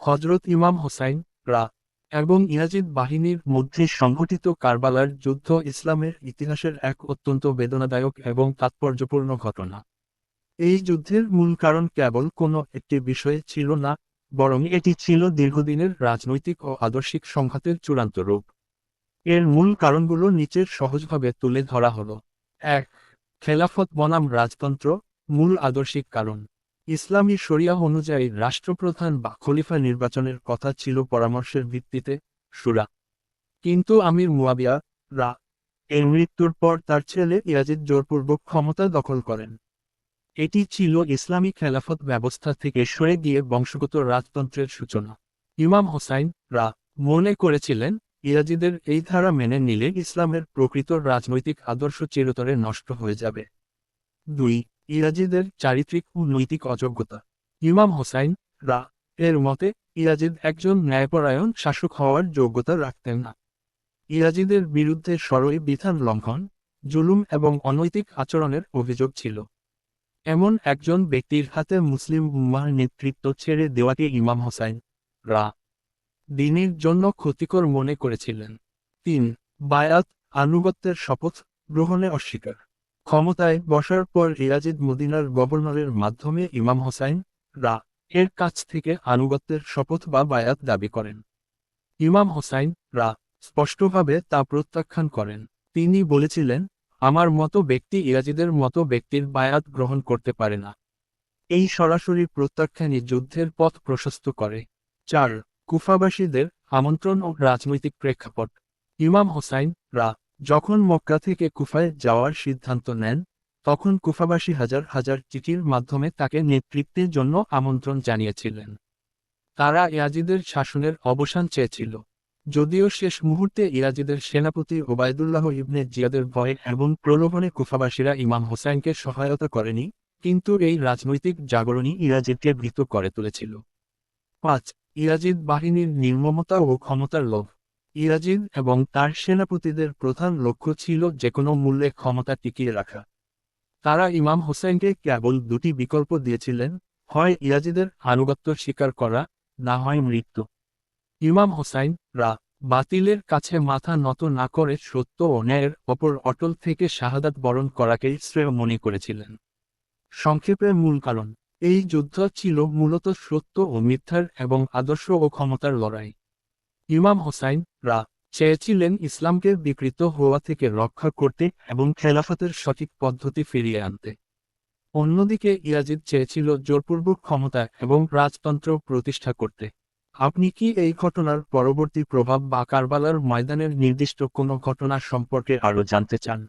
হজরত ইমাম হোসাইন রা এবং ইয়াজিদ বাহিনীর মধ্যে সংঘটিত কারবালার যুদ্ধ ইসলামের ইতিহাসের এক অত্যন্ত বেদনাদায়ক এবং তাৎপর্যপূর্ণ ঘটনা। এই যুদ্ধের মূল কারণ কেবল কোনো একটি বিষয়ে ছিল না, বরং এটি ছিল দীর্ঘদিনের রাজনৈতিক ও আদর্শিক সংঘাতের চূড়ান্ত রূপ। এর মূল কারণগুলো নিচের সহজভাবে তুলে ধরা হলো। ১. খেলাফত বনাম রাজতন্ত্র। মূল আদর্শিক কারণ, ইসলামী শরিয়াহ অনুযায়ী রাষ্ট্রপ্রধান বা খলিফা নির্বাচনের কথা ছিল পরামর্শের ভিত্তিতে শুরা। কিন্তু আমির মুয়াবিয়া রা এর মৃত্যুর পর তার ছেলে ইয়াজিদ জোরপূর্বক ক্ষমতা দখল করেন। এটি ছিল ইসলামী খেলাফত ব্যবস্থা থেকে সরে গিয়ে বংশগত রাজতন্ত্রের সূচনা। ইমাম হোসাইন রা মনে করেছিলেন, ইয়াজিদের এই ধারা মেনে নিলে ইসলামের প্রকৃত রাজনৈতিক আদর্শ চিরতরে নষ্ট হয়ে যাবে। ২. ইয়াজিদের চারিত্রিক ও নৈতিক অযোগ্যতা। ইমাম হোসাইন রা এর মতে ইয়াজিদ একজন ন্যায়পরায়ণ শাসক হওয়ার যোগ্যতা রাখতেন না। ইয়াজিদের বিরুদ্ধে সরই বিধান লঙ্ঘন, জুলুম এবং অনৈতিক আচরণের অভিযোগ ছিল। এমন একজন ব্যক্তির হাতে মুসলিম উম্মাহর নেতৃত্ব ছেড়ে দেওয়াকে ইমাম হোসাইন রা দ্বীনের জন্য ক্ষতিকর মনে করেছিলেন। ৩. বায়াত আনুগত্যের শপথ গ্রহণে অস্বীকার। ক্ষমতায় বসার পর ইয়াজিদ মদিনার গভর্নরের মাধ্যমে ইমাম হোসাইন রা এর কাছ থেকে আনুগত্যের শপথ বা বায়াত দাবি করেন। ইমাম হোসাইন রা স্পষ্টভাবে তা প্রত্যাখ্যান করেন। তিনি বলেছিলেন, আমার মতো ব্যক্তি ইয়াজিদের মতো ব্যক্তির বায়াত গ্রহণ করতে পারে না। এই সরাসরি প্রত্যাখ্যানই যুদ্ধের পথ প্রশস্ত করে। ৪. কুফাবাসীদের আমন্ত্রণ ও রাজনৈতিক প্রেক্ষাপট। ইমাম হোসাইন রা যখন মক্কা থেকে কুফায় যাওয়ার সিদ্ধান্ত নেন, তখন কুফাবাসী হাজার হাজার চিঠির মাধ্যমে তাকে নেতৃত্বের জন্য আমন্ত্রণ জানিয়েছিলেন। তারা ইয়াজিদের শাসনের অবসান চেয়েছিল। যদিও শেষ মুহূর্তে ইয়াজিদের সেনাপতি ওবায়দুল্লাহ ইবনে জিয়াদের ভয় এবং প্রলোভনে কুফাবাসীরা ইমাম হোসাইনকে সহায়তা করেনি, কিন্তু এই রাজনৈতিক জাগরণই ইয়াজিদকে ভীত করে তুলেছিল। ৫. ইয়াজিদ বাহিনীর নির্মমতা ও ক্ষমতার লোভ। ইয়াজিদ এবং তার সেনাপতিদের প্রধান লক্ষ্য ছিল যেকোনো মূল্যে ক্ষমতা টিকিয়ে রাখা। তারা ইমাম হোসাইনকে কেবল দুটি বিকল্প দিয়েছিলেন, হয় ইয়াজিদের আনুগত্য স্বীকার করা, না হয় মৃত্যু। ইমাম হোসাইন রা বাতিলের কাছে মাথা নত না করে সত্য ও ন্যায়ের ওপর অটল থেকে শাহাদাত বরণ করাকেই শ্রেয় মনে করেছিলেন। সংক্ষেপে মূল কারণ, এই যুদ্ধ ছিল মূলত সত্য ও মিথ্যার এবং আদর্শ ও ক্ষমতার লড়াই। ইমাম হোসাইন রা চেয়েছিলেন ইসলামকে বিকৃত হওয়া থেকে রক্ষা করতে এবং খেলাফতের সঠিক পদ্ধতি ফিরিয়ে আনতে। অন্যদিকে ইয়াজিদ চেয়েছিল জোরপূর্বক ক্ষমতা এবং রাজতন্ত্র প্রতিষ্ঠা করতে। আপনি কি এই ঘটনার পরবর্তী প্রভাব বা কারবালার ময়দানের নির্দিষ্ট কোনো ঘটনা সম্পর্কে আরও জানতে চান?